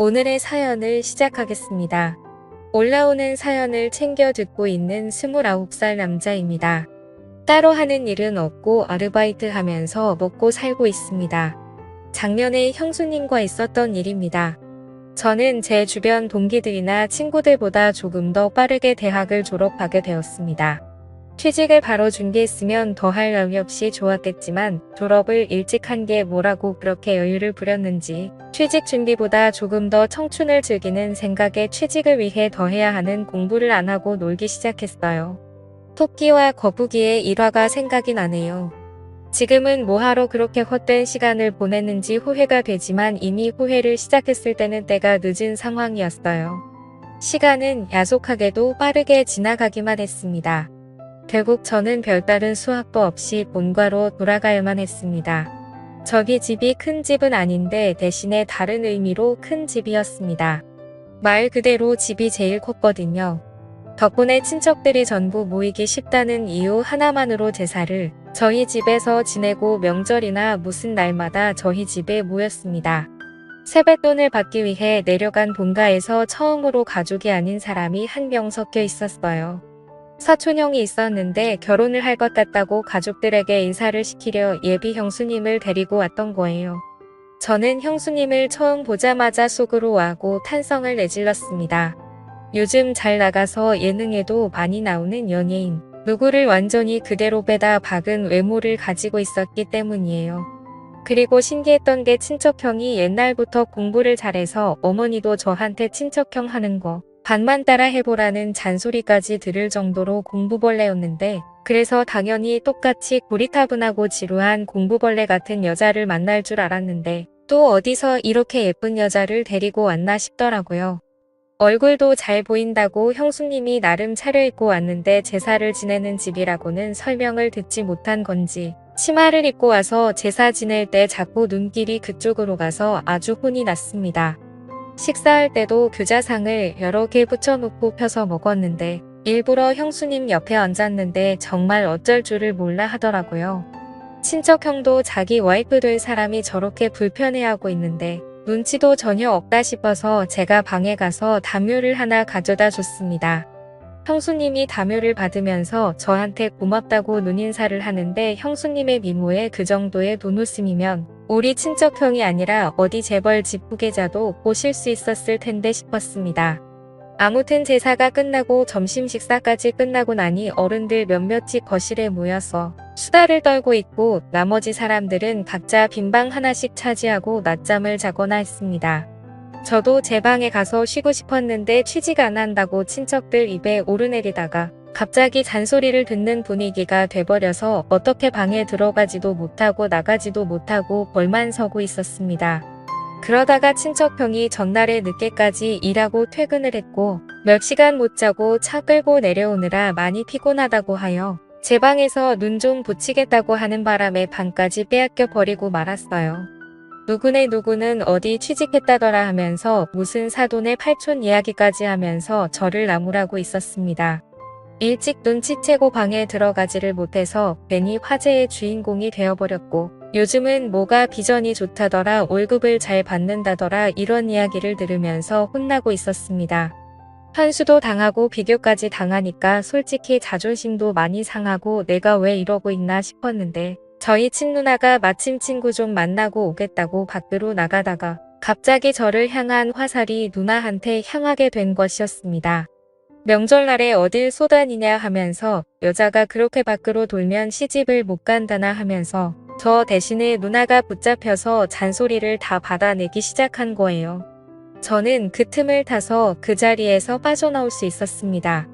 오늘의 사연을 시작하겠습니다. 올라오는 사연을 챙겨 듣고 있는 29살 남자입니다. 따로 하는 일은 없고 아르바이트 하면서 먹고 살고 있습니다. 작년에 형수님과 있었던 일입니다. 저는 제 주변 동기들이나 친구들보다 조금 더 빠르게 대학을 졸업하게 되었습니다. 취직을 바로 준비했으면 더 할 여유 없이 좋았겠지만 졸업을 일찍 한 게 뭐라고 그렇게 여유를 부렸는지 취직 준비보다 조금 더 청춘을 즐기는 생각에 취직을 위해 더 해야 하는 공부를 안 하고 놀기 시작했어요. 토끼와 거북이의 일화가 생각이 나네요. 지금은 뭐하러 그렇게 헛된 시간을 보냈는지 후회가 되지만 이미 후회를 시작했을 때는 때가 늦은 상황이었어요. 시간은 야속하게도 빠르게 지나가기만 했습니다. 결국 저는 별다른 수학도 없이 본과로 돌아가야만 했습니다. 저희 집이 큰 집은 아닌데 대신에 다른 의미로 큰 집이었습니다. 말 그대로 집이 제일 컸거든요. 덕분에 친척들이 전부 모이기 쉽다는 이유 하나만으로 제사를 저희 집에서 지내고 명절이나 무슨 날마다 저희 집에 모였습니다. 세뱃돈을 받기 위해 내려간 본가에서 처음으로 가족이 아닌 사람이 한 명 섞여 있었어요. 사촌형이 있었는데 결혼을 할 것 같다고 가족들에게 인사를 시키려 예비 형수님을 데리고 왔던 거예요. 저는 형수님을 처음 보자마자 속으로 와고 탄성을 내질렀습니다. 요즘 잘 나가서 예능에도 많이 나오는 연예인, 누구를 완전히 그대로 빼다 박은 외모를 가지고 있었기 때문이에요. 그리고 신기했던 게 친척형이 옛날부터 공부를 잘해서 어머니도 저한테 친척형 하는 거 반만 따라 해보라는 잔소리까지 들을 정도로 공부벌레였는데 그래서 당연히 똑같이 고리타분하고 지루한 공부벌레 같은 여자를 만날 줄 알았는데 또 어디서 이렇게 예쁜 여자를 데리고 왔나 싶더라고요. 얼굴도 잘 보인다고 형수님이 나름 차려입고 왔는데 제사를 지내는 집이라고는 설명을 듣지 못한 건지 치마를 입고 와서 제사 지낼 때 자꾸 눈길이 그쪽으로 가서 아주 혼이 났습니다. 식사할 때도 규자상을 여러 개 붙여놓고 펴서 먹었는데 일부러 형수님 옆에 앉았는데 정말 어쩔 줄을 몰라 하더라고요. 친척형도 자기 와이프 될 사람이 저렇게 불편해하고 있는데 눈치도 전혀 없다 싶어서 제가 방에 가서 담요를 하나 가져다 줬습니다. 형수님이 담요를 받으면서 저한테 고맙다고 눈인사를 하는데 형수님의 미모에 그 정도의 눈웃음이면 우리 친척형이 아니라 어디 재벌 집 후계자도 보실 수 있었을 텐데 싶었습니다. 아무튼 제사가 끝나고 점심 식사까지 끝나고 나니 어른들 몇몇이 거실에 모여서 수다를 떨고 있고 나머지 사람들은 각자 빈방 하나씩 차지하고 낮잠을 자거나 했습니다. 저도 제 방에 가서 쉬고 싶었는데 취직 안 한다고 친척들 입에 오르내리다가 갑자기 잔소리를 듣는 분위기가 돼버려서 어떻게 방에 들어가지도 못하고 나가지도 못하고 벌만 서고 있었습니다. 그러다가 친척형이 전날에 늦게까지 일하고 퇴근을 했고 몇 시간 못 자고 차 끌고 내려오느라 많이 피곤하다고 하여 제 방에서 눈 좀 붙이겠다고 하는 바람에 방까지 빼앗겨 버리고 말았어요. 누구는 어디 취직했다더라 하면서 무슨 사돈의 팔촌 이야기까지 하면서 저를 나무라고 있었습니다. 일찍 눈치채고 방에 들어가지를 못해서 괜히 화제의 주인공이 되어버렸고 요즘은 뭐가 비전이 좋다더라 월급을 잘 받는다더라 이런 이야기를 들으면서 혼나고 있었습니다. 현수도 당하고 비교까지 당하니까 솔직히 자존심도 많이 상하고 내가 왜 이러고 있나 싶었는데 저희 친누나가 마침 친구 좀 만나고 오겠다고 밖으로 나가다가 갑자기 저를 향한 화살이 누나한테 향하게 된 것이었습니다. 명절날에 어딜 쏘다니냐 하면서 여자가 그렇게 밖으로 돌면 시집을 못 간다나 하면서 저 대신에 누나가 붙잡혀서 잔소리를 다 받아내기 시작한 거예요. 저는 그 틈을 타서 그 자리에서 빠져나올 수 있었습니다.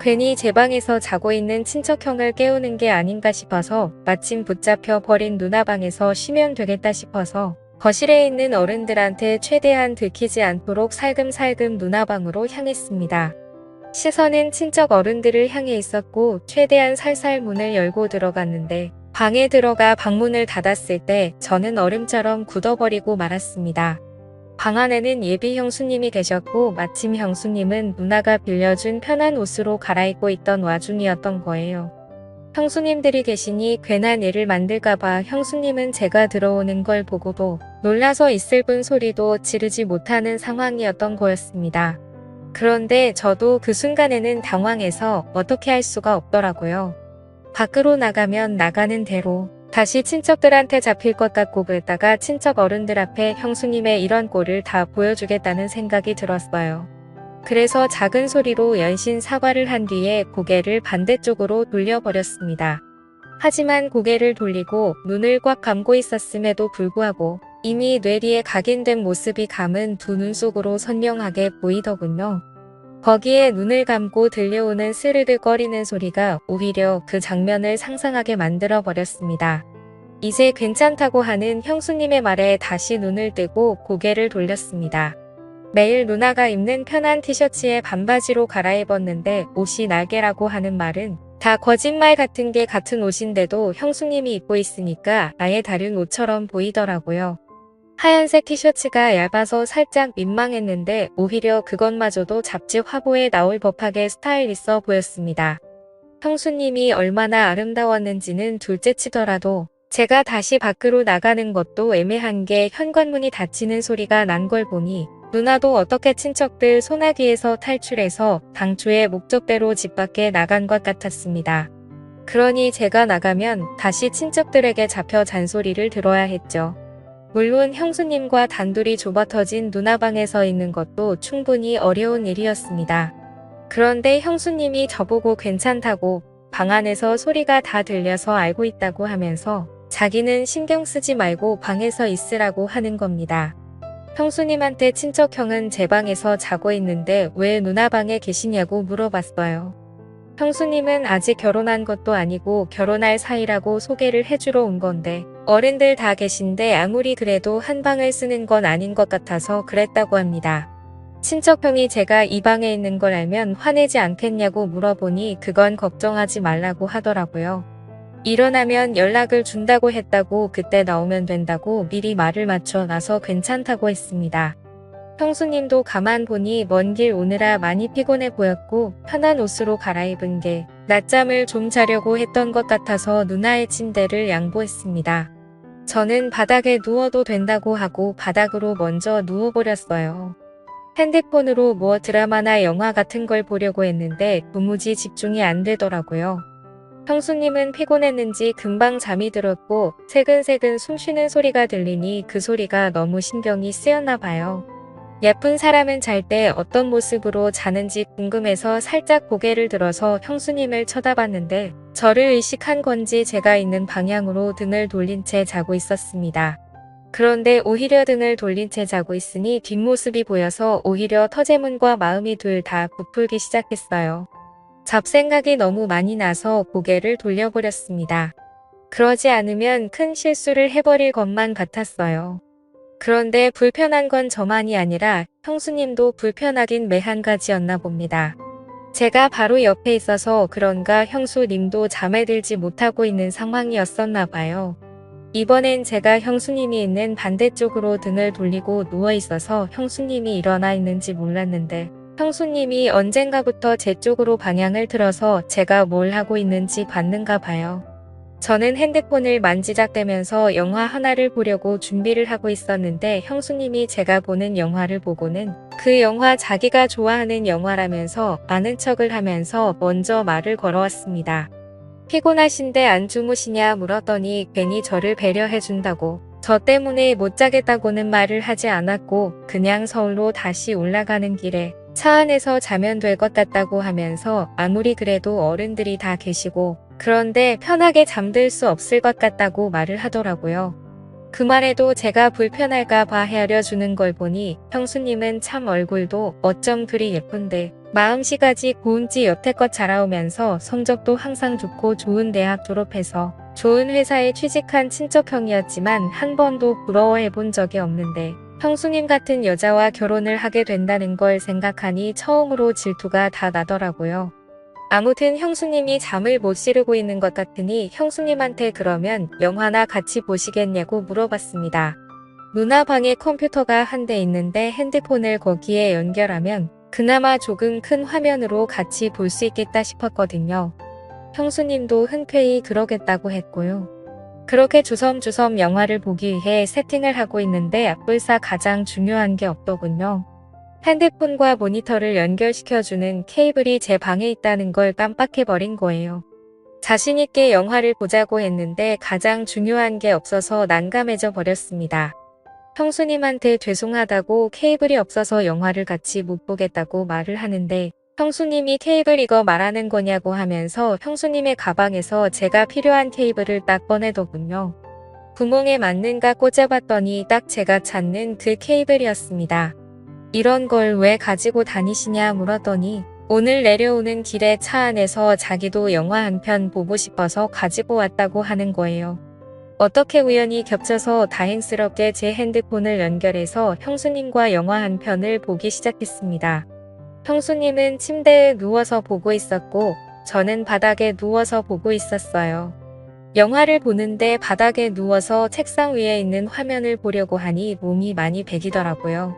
괜히 제 방에서 자고 있는 친척형을 깨우는 게 아닌가 싶어서 마침 붙잡혀 버린 누나 방에서 쉬면 되겠다 싶어서 거실에 있는 어른들한테 최대한 들키지 않도록 살금살금 누나 방으로 향했습니다. 시선은 친척 어른들을 향해 있었고 최대한 살살 문을 열고 들어갔는데 방에 들어가 방문을 닫았을 때 저는 얼음처럼 굳어버리고 말았습니다. 방 안에는 예비 형수님이 계셨고 마침 형수님은 누나가 빌려준 편한 옷으로 갈아입고 있던 와중이었던 거예요. 형수님들이 계시니 괜한 일을 만들까봐 형수님은 제가 들어오는 걸 보고도 놀라서 있을 뿐 소리도 지르지 못하는 상황이었던 거였습니다. 그런데 저도 그 순간에는 당황해서 어떻게 할 수가 없더라고요. 밖으로 나가면 나가는 대로 다시 친척들한테 잡힐 것 같고 그러다가 친척 어른들 앞에 형수님의 이런 꼴을 다 보여주겠다는 생각이 들었어요. 그래서 작은 소리로 연신 사과를 한 뒤에 고개를 반대쪽으로 돌려버렸습니다. 하지만 고개를 돌리고 눈을 꽉 감고 있었음에도 불구하고 이미 뇌리에 각인된 모습이 감은 두 눈 속으로 선명하게 보이더군요. 거기에 눈을 감고 들려오는 스르륵거리는 소리가 오히려 그 장면을 상상하게 만들어 버렸습니다. 이제 괜찮다고 하는 형수님의 말에 다시 눈을 뜨고 고개를 돌렸습니다. 매일 누나가 입는 편한 티셔츠에 반바지로 갈아입었는데 옷이 날개라고 하는 말은 다 거짓말 같은 게 같은 옷인데도 형수님이 입고 있으니까 아예 다른 옷처럼 보이더라고요. 하얀색 티셔츠가 얇아서 살짝 민망했는데 오히려 그것마저도 잡지 화보에 나올 법하게 스타일 있어 보였습니다. 형수님이 얼마나 아름다웠는지는 둘째치더라도 제가 다시 밖으로 나가는 것도 애매한 게 현관문이 닫히는 소리가 난 걸 보니 누나도 어떻게 친척들 소나기에서 탈출해서 당초의 목적대로 집 밖에 나간 것 같았습니다. 그러니 제가 나가면 다시 친척들에게 잡혀 잔소리를 들어야 했죠. 물론 형수님과 단둘이 좁아터진 누나 방에서 있는 것도 충분히 어려운 일이었습니다. 그런데 형수님이 저보고 괜찮다고 방 안에서 소리가 다 들려서 알고 있다고 하면서 자기는 신경 쓰지 말고 방에서 있으라고 하는 겁니다. 형수님한테 친척형은 제 방에서 자고 있는데 왜 누나 방에 계시냐고 물어봤어요. 형수님은 아직 결혼한 것도 아니고 결혼할 사이라고 소개를 해주러 온 건데 어른들 다 계신데 아무리 그래도 한 방을 쓰는 건 아닌 것 같아서 그랬다고 합니다. 친척형이 제가 이 방에 있는 걸 알면 화내지 않겠냐고 물어보니 그건 걱정하지 말라고 하더라고요. 일어나면 연락을 준다고 했다고 그때 나오면 된다고 미리 말을 맞춰 놔서 괜찮다고 했습니다. 형수님도 가만 보니 먼 길 오느라 많이 피곤해 보였고 편한 옷으로 갈아입은 게 낮잠을 좀 자려고 했던 것 같아서 누나의 침대를 양보했습니다. 저는 바닥에 누워도 된다고 하고 바닥으로 먼저 누워버렸어요. 핸드폰으로 뭐 드라마나 영화 같은 걸 보려고 했는데 도무지 집중이 안 되더라고요. 형수님은 피곤했는지 금방 잠이 들었고 새근새근 숨쉬는 소리가 들리니 그 소리가 너무 신경이 쓰였나 봐요. 예쁜 사람은 잘 때 어떤 모습으로 자는지 궁금해서 살짝 고개를 들어서 형수님을 쳐다봤는데 저를 의식한 건지 제가 있는 방향으로 등을 돌린 채 자고 있었습니다. 그런데 오히려 등을 돌린 채 자고 있으니 뒷모습이 보여서 오히려 터제문과 마음이 둘 다 부풀기 시작했어요. 잡생각이 너무 많이 나서 고개를 돌려버렸습니다. 그러지 않으면 큰 실수를 해버릴 것만 같았어요. 그런데 불편한 건 저만이 아니라 형수님도 불편하긴 매한 가지였나 봅니다. 제가 바로 옆에 있어서 그런가 형수님도 잠에 들지 못하고 있는 상황이었었나 봐요. 이번엔 제가 형수님이 있는 반대쪽으로 등을 돌리고 누워 있어서 형수님이 일어나 있는지 몰랐는데 형수님이 언젠가부터 제 쪽으로 방향을 틀어서 제가 뭘 하고 있는지 봤는가 봐요. 저는 핸드폰을 만지작대면서 영화 하나를 보려고 준비를 하고 있었는데 형수님이 제가 보는 영화를 보고는 그 영화 자기가 좋아하는 영화라면서 아는 척을 하면서 먼저 말을 걸어왔습니다. 피곤하신데 안 주무시냐 물었더니 괜히 저를 배려해준다고 저 때문에 못 자겠다고는 말을 하지 않았고 그냥 서울로 다시 올라가는 길에 차 안에서 자면 될 것 같다고 하면서 아무리 그래도 어른들이 다 계시고 그런데 편하게 잠들 수 없을 것 같다고 말을 하더라고요. 그 말에도 제가 불편할까 봐 헤아려주는 걸 보니 형수님은 참 얼굴도 어쩜 그리 예쁜데 마음씨까지 고운지 여태껏 자라오면서 성적도 항상 좋고 좋은 대학 졸업해서 좋은 회사에 취직한 친척형이었지만 한 번도 부러워해 본 적이 없는데 형수님 같은 여자와 결혼을 하게 된다는 걸 생각하니 처음으로 질투가 다 나더라고요. 아무튼 형수님이 잠을 못 이루고 있는 것 같으니 형수님한테 그러면 영화나 같이 보시겠냐고 물어봤습니다. 누나 방에 컴퓨터가 한 대 있는데 핸드폰을 거기에 연결하면 그나마 조금 큰 화면으로 같이 볼 수 있겠다 싶었거든요. 형수님도 흔쾌히 그러겠다고 했고요. 그렇게 주섬주섬 영화를 보기 위해 세팅을 하고 있는데 앞불사 가장 중요한 게 없더군요. 핸드폰과 모니터를 연결시켜주는 케이블이 제 방에 있다는 걸 깜빡해버린 거예요. 자신있게 영화를 보자고 했는데 가장 중요한 게 없어서 난감해져 버렸습니다. 형수님한테 죄송하다고 케이블이 없어서 영화를 같이 못 보겠다고 말을 하는데 형수님이 케이블 이거 말하는 거냐고 하면서 형수님의 가방에서 제가 필요한 케이블을 딱 꺼내더군요. 구멍에 맞는가 꽂아봤더니 딱 제가 찾는 그 케이블이었습니다. 이런 걸 왜 가지고 다니시냐 물었더니 오늘 내려오는 길에 차 안에서 자기도 영화 한 편 보고 싶어서 가지고 왔다고 하는 거예요. 어떻게 우연히 겹쳐서 다행스럽게 제 핸드폰을 연결해서 형수님과 영화 한 편을 보기 시작했습니다. 형수님은 침대에 누워서 보고 있었고 저는 바닥에 누워서 보고 있었어요. 영화를 보는데 바닥에 누워서 책상 위에 있는 화면을 보려고 하니 몸이 많이 베기더라고요.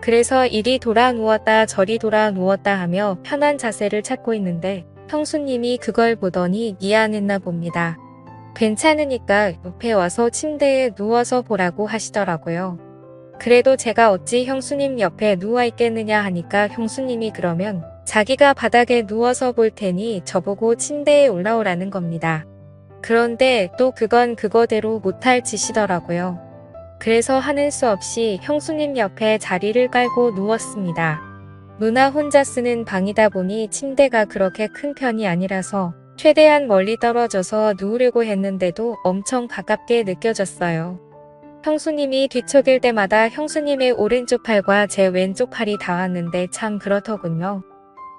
그래서 이리 돌아 누웠다 저리 돌아 누웠다 하며 편한 자세를 찾고 있는데 형수님이 그걸 보더니 미안했나 봅니다. 괜찮으니까 옆에 와서 침대에 누워서 보라고 하시더라고요. 그래도 제가 어찌 형수님 옆에 누워 있겠느냐 하니까 형수님이 그러면 자기가 바닥에 누워서 볼 테니 저보고 침대에 올라오라는 겁니다. 그런데 또 그건 그거대로 못할 짓이더라고요. 그래서 하는 수 없이 형수님 옆에 자리를 깔고 누웠습니다. 누나 혼자 쓰는 방이다 보니 침대가 그렇게 큰 편이 아니라서 최대한 멀리 떨어져서 누우려고 했는데도 엄청 가깝게 느껴졌어요. 형수님이 뒤척일 때마다 형수님의 오른쪽 팔과 제 왼쪽 팔이 닿았는데 참 그렇더군요.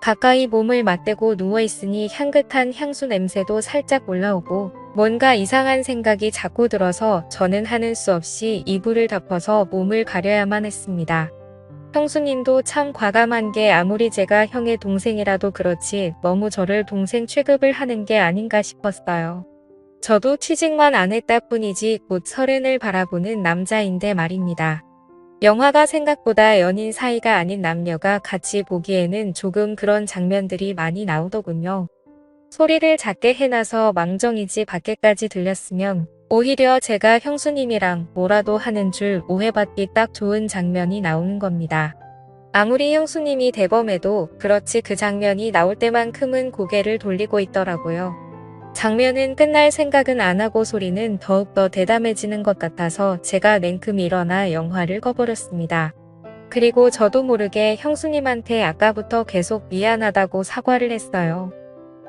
가까이 몸을 맞대고 누워있으니 향긋한 향수 냄새도 살짝 올라오고 뭔가 이상한 생각이 자꾸 들어서 저는 하는 수 없이 이불을 덮어서 몸을 가려야만 했습니다. 형수님도 참 과감한 게 아무리 제가 형의 동생이라도 그렇지 너무 저를 동생 취급을 하는 게 아닌가 싶었어요. 저도 취직만 안 했다 뿐이지 곧 30을 바라보는 남자인데 말입니다. 영화가 생각보다 연인 사이가 아닌 남녀가 같이 보기에는 조금 그런 장면들이 많이 나오더군요. 소리를 작게 해놔서 망정이지 밖에까지 들렸으면 오히려 제가 형수님이랑 뭐라도 하는 줄 오해받기 딱 좋은 장면이 나오는 겁니다. 아무리 형수님이 대범해도 그렇지 그 장면이 나올 때만큼은 고개를 돌리고 있더라고요. 장면은 끝날 생각은 안 하고 소리는 더욱더 대담해지는 것 같아서 제가 냉큼 일어나 영화를 꺼버렸습니다. 그리고 저도 모르게 형수님한테 아까부터 계속 미안하다고 사과를 했어요.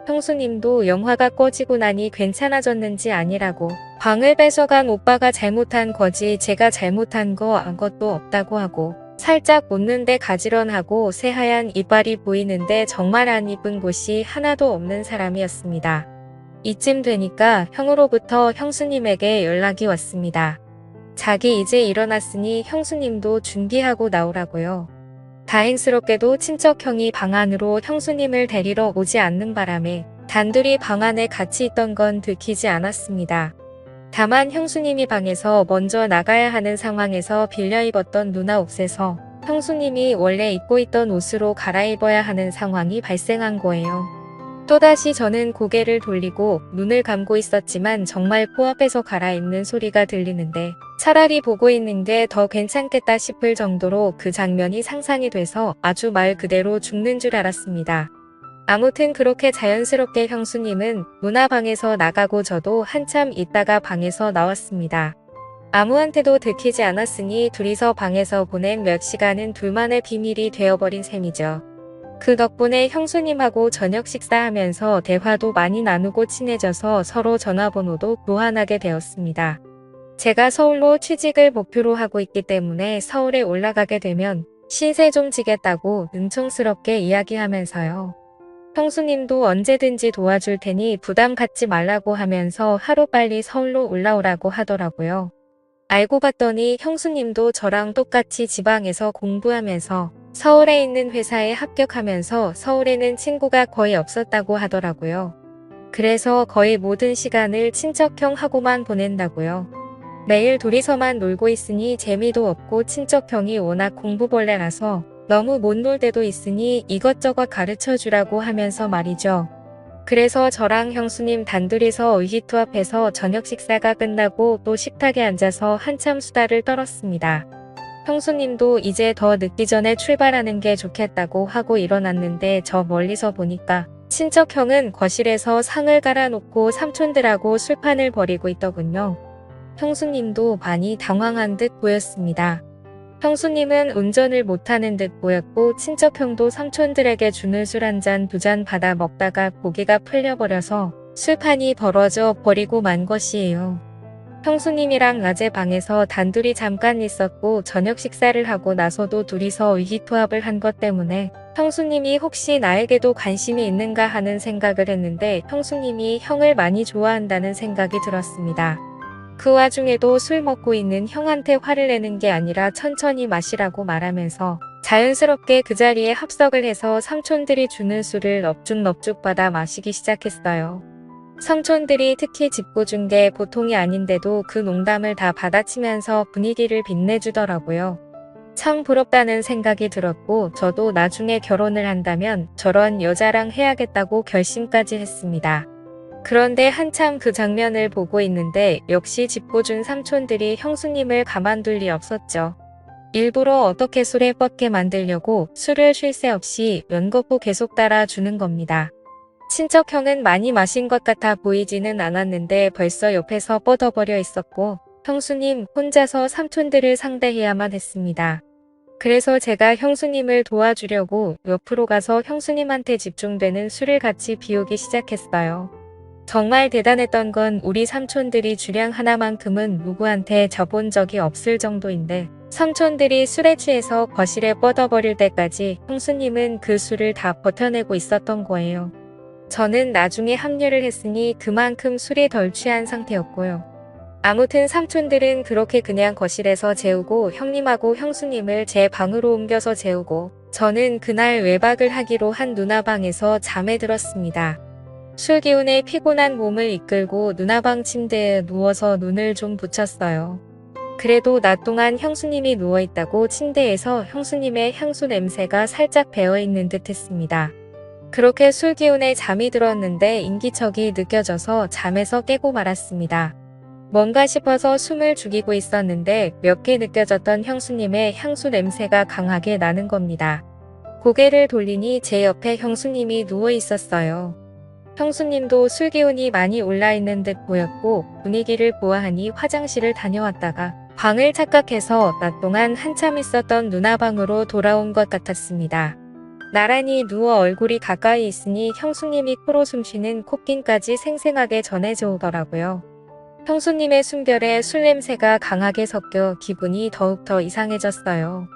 형수님도 영화가 꺼지고 나니 괜찮아졌는지 아니라고 방을 뺏어간 오빠가 잘못한 거지 제가 잘못한 거 아무것도 없다고 하고 살짝 웃는데 가지런하고 새하얀 이빨이 보이는데 정말 안 이쁜 곳이 하나도 없는 사람이었습니다. 이쯤 되니까 형으로부터 형수님에게 연락이 왔습니다. 자기 이제 일어났으니 형수님도 준비하고 나오라고요. 다행스럽게도 친척형이 방 안으로 형수님을 데리러 오지 않는 바람에 단둘이 방 안에 같이 있던 건 들키지 않았습니다. 다만 형수님이 방에서 먼저 나가야 하는 상황에서 빌려 입었던 누나 옷에서 형수님이 원래 입고 있던 옷으로 갈아입어야 하는 상황이 발생한 거예요. 또다시 저는 고개를 돌리고 눈을 감고 있었지만 정말 코앞에서 갈아입는 소리가 들리는데 차라리 보고 있는 게 더 괜찮겠다 싶을 정도로 그 장면이 상상이 돼서 아주 말 그대로 죽는 줄 알았습니다. 아무튼 그렇게 자연스럽게 형수님은 누나 방에서 나가고 저도 한참 있다가 방에서 나왔습니다. 아무한테도 들키지 않았으니 둘이서 방에서 보낸 몇 시간은 둘만의 비밀이 되어버린 셈이죠. 그 덕분에 형수님하고 저녁 식사하면서 대화도 많이 나누고 친해져서 서로 전화번호도 교환하게 되었습니다. 제가 서울로 취직을 목표로 하고 있기 때문에 서울에 올라가게 되면 신세 좀 지겠다고 능청스럽게 이야기하면서요. 형수님도 언제든지 도와줄 테니 부담 갖지 말라고 하면서 하루빨리 서울로 올라오라고 하더라고요. 알고 봤더니 형수님도 저랑 똑같이 지방에서 공부하면서 서울에 있는 회사에 합격하면서 서울에는 친구가 거의 없었다고 하더라고요. 그래서 거의 모든 시간을 친척형하고만 보낸다고요. 매일 둘이서만 놀고 있으니 재미도 없고 친척형이 워낙 공부벌레라서 너무 못 놀 때도 있으니 이것저것 가르쳐 주라고 하면서 말이죠. 그래서 저랑 형수님 단둘이서 의기투합해서 저녁 식사가 끝나고 또 식탁에 앉아서 한참 수다를 떨었습니다. 형수님도 이제 더 늦기 전에 출발하는 게 좋겠다고 하고 일어났는데 저 멀리서 보니까 친척형은 거실에서 상을 갈아놓고 삼촌들하고 술판을 벌이고 있더군요. 형수님도 많이 당황한 듯 보였습니다. 형수님은 운전을 못하는 듯 보였고 친척형도 삼촌들에게 주는 술 한 잔 두 잔 받아 먹다가 고개가 풀려버려서 술판이 벌어져 버리고 만 것이에요. 형수님이랑 낮에 방에서 단둘이 잠깐 있었고 저녁 식사를 하고 나서도 둘이서 의기투합을 한 것 때문에 형수님이 혹시 나에게도 관심이 있는가 하는 생각을 했는데 형수님이 형을 많이 좋아한다는 생각이 들었습니다. 그 와중에도 술 먹고 있는 형한테 화를 내는 게 아니라 천천히 마시라고 말하면서 자연스럽게 그 자리에 합석을 해서 삼촌들이 주는 술을 넙죽넙죽 받아 마시기 시작했어요. 삼촌들이 특히 짚어준 게 보통이 아닌데도 그 농담을 다 받아치면서 분위기를 빛내주더라고요. 참 부럽다는 생각이 들었고 저도 나중에 결혼을 한다면 저런 여자랑 해야겠다고 결심까지 했습니다. 그런데 한참 그 장면을 보고 있는데 역시 짚어준 삼촌들이 형수님을 가만둘 리 없었죠. 일부러 어떻게 술에 뻗게 만들려고 술을 쉴 새 없이 연거푸 계속 따라주는 겁니다. 친척형은 많이 마신 것 같아 보이지는 않았는데 벌써 옆에서 뻗어버려 있었고 형수님 혼자서 삼촌들을 상대해야만 했습니다. 그래서 제가 형수님을 도와주려고 옆으로 가서 형수님한테 집중되는 술을 같이 비우기 시작했어요. 정말 대단했던 건 우리 삼촌들이 주량 하나만큼은 누구한테 져본 적이 없을 정도인데 삼촌들이 술에 취해서 거실에 뻗어버릴 때까지 형수님은 그 술을 다 버텨내고 있었던 거예요. 저는 나중에 합류를 했으니 그만큼 술이 덜 취한 상태였고요. 아무튼 삼촌들은 그렇게 그냥 거실에서 재우고 형님하고 형수님을 제 방으로 옮겨서 재우고 저는 그날 외박을 하기로 한 누나 방에서 잠에 들었습니다. 술 기운에 피곤한 몸을 이끌고 누나방 침대에 누워서 눈을 좀 붙였어요. 그래도 낮 동안 형수님이 누워있다고 침대에서 형수님의 향수 냄새가 살짝 배어있는 듯 했습니다. 그렇게 술 기운에 잠이 들었는데 인기척이 느껴져서 잠에서 깨고 말았습니다. 뭔가 싶어서 숨을 죽이고 있었는데 몇 개 느껴졌던 형수님의 향수 냄새가 강하게 나는 겁니다. 고개를 돌리니 제 옆에 형수님이 누워 있었어요. 형수님도 술 기운이 많이 올라있는 듯 보였고 분위기를 보아하니 화장실을 다녀왔다가 방을 착각해서 낮 동안 한참 있었던 누나 방으로 돌아온 것 같았습니다. 나란히 누워 얼굴이 가까이 있으니 형수님이 코로 숨쉬는 콧김까지 생생하게 전해져 오더라고요. 형수님의 숨결에 술 냄새가 강하게 섞여 기분이 더욱 더 이상해졌어요.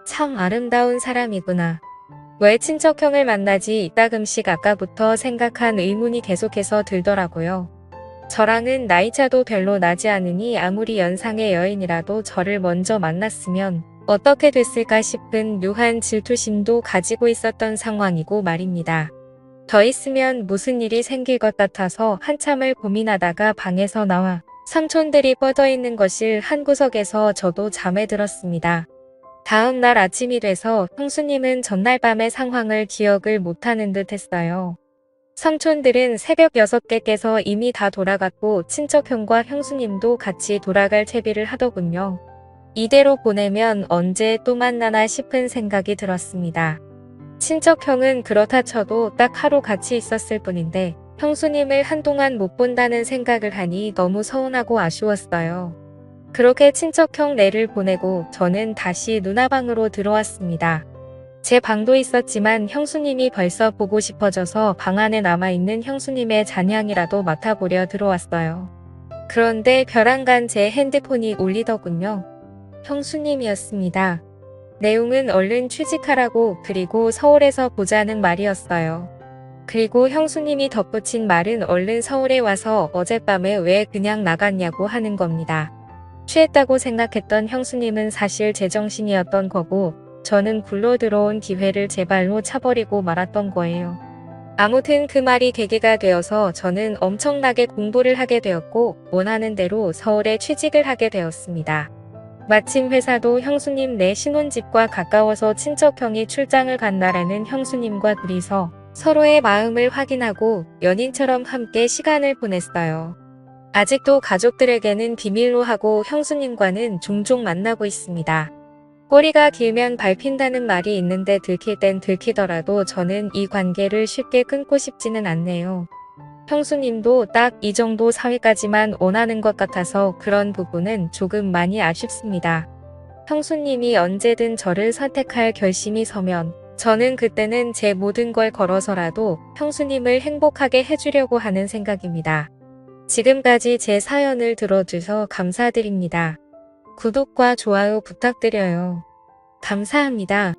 참 아름다운 사람이구나. 왜 친척형을 만나지 이따금씩 아까부터 생각한 의문이 계속해서 들더라고요. 저랑은 나이차도 별로 나지 않으니 아무리 연상의 여인이라도 저를 먼저 만났으면 어떻게 됐을까 싶은 묘한 질투심도 가지고 있었던 상황이고 말입니다. 더 있으면 무슨 일이 생길 것 같아서 한참을 고민하다가 방에서 나와 삼촌들이 뻗어있는 거실 한 구석에서 저도 잠에 들었습니다. 다음 날 아침이 돼서 형수님은 전날 밤의 상황을 기억을 못하는 듯 했어요. 삼촌들은 새벽 6개 깨서 이미 다 돌아갔고 친척형과 형수님도 같이 돌아갈 채비를 하더군요. 이대로 보내면 언제 또 만나나 싶은 생각이 들었습니다. 친척형은 그렇다 쳐도 딱 하루 같이 있었을 뿐인데 형수님을 한동안 못 본다는 생각을 하니 너무 서운하고 아쉬웠어요. 그렇게 친척형 내를 보내고 저는 다시 누나 방으로 들어왔습니다. 제 방도 있었지만 형수님이 벌써 보고 싶어져서 방 안에 남아있는 형수님의 잔향이라도 맡아보려 들어왔어요. 그런데 벼랑간 제 핸드폰이 울리더군요. 형수님이었습니다. 내용은 얼른 취직하라고 그리고 서울에서 보자는 말이었어요. 그리고 형수님이 덧붙인 말은 얼른 서울에 와서 어젯밤에 왜 그냥 나갔냐고 하는 겁니다. 취했다고 생각했던 형수님은 사실 제정신이었던 거고 저는 굴러 들어온 기회를 제 발로 차버리고 말았던 거예요. 아무튼 그 말이 계기가 되어서 저는 엄청나게 공부를 하게 되었고 원하는 대로 서울에 취직을 하게 되었습니다. 마침 회사도 형수님 내 신혼집과 가까워서 친척형이 출장을 간 날에는 형수님과 둘이서 서로의 마음을 확인하고 연인처럼 함께 시간을 보냈어요. 아직도 가족들에게는 비밀로 하고 형수님과는 종종 만나고 있습니다. 꼬리가 길면 밟힌다는 말이 있는데 들킬 땐 들키더라도 저는 이 관계를 쉽게 끊고 싶지는 않네요. 형수님도 딱 이 정도 사회까지만 원하는 것 같아서 그런 부분은 조금 많이 아쉽습니다. 형수님이 언제든 저를 선택할 결심이 서면 저는 그때는 제 모든 걸 걸어서라도 형수님을 행복하게 해주려고 하는 생각입니다. 지금까지 제 사연을 들어주셔서 감사드립니다. 구독과 좋아요 부탁드려요. 감사합니다.